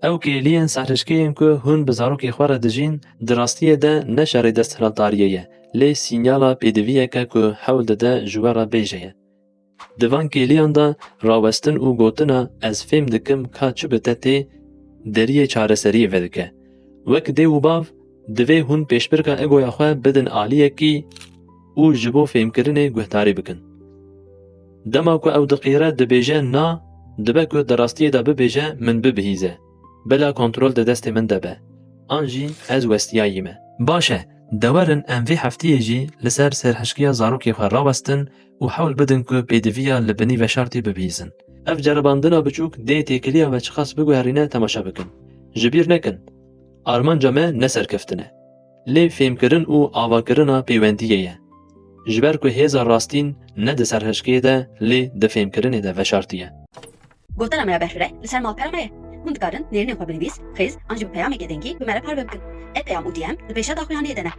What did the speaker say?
ew kêliyên serhişkeyên ku hûn bi zarokê xwe re dijîn, di rastiyê de ne şerê desthilatdariyê ye, lê sînyala pêdiviyeke ku hewl dide ji we re bêje ye. Di van kêliyan de rawestin û gotina ez fêm dikim ka çi bi te tê deriyê çareseriyê vedike. Wek dê û bav, divê hûn pêşbirka egoya xwe bidin aliyekî û ji bo fêmkirinê guhdarî bikin. Dema ku ew diqîre dibêje na, dibe ku di rastiyê de bibêje min bibihîze. Bila kontrol di destê min de be. An jî ez westiyayî me. Baş e, dewerin em vê hefteyê jî li ser serhişkiya zarokê xwe rawestin û hewl bidin ku pêdiviya li binî veşartî bibihîzin. Ev ceribandina biçûk dê têkiliya ve çiqas biguherîne temaşa bikin. Ji bîr nekin. Armanca me ne serkeftin e. Lê fêmkirin û avakirina pêwendiyê ye. Ji ber ku hêza rastîn ne di serhişkiyê de lê di fêmkirinê de veşartî ye. Gotina me ya behrire li ser malpera me ye. Hûn dikarin nêrînê xwe binivîs, xêz an jî bi peyamekê dengî bi me re parve bikin. Ev peyam û dîyem li pêşa daxuyaniyê de ne.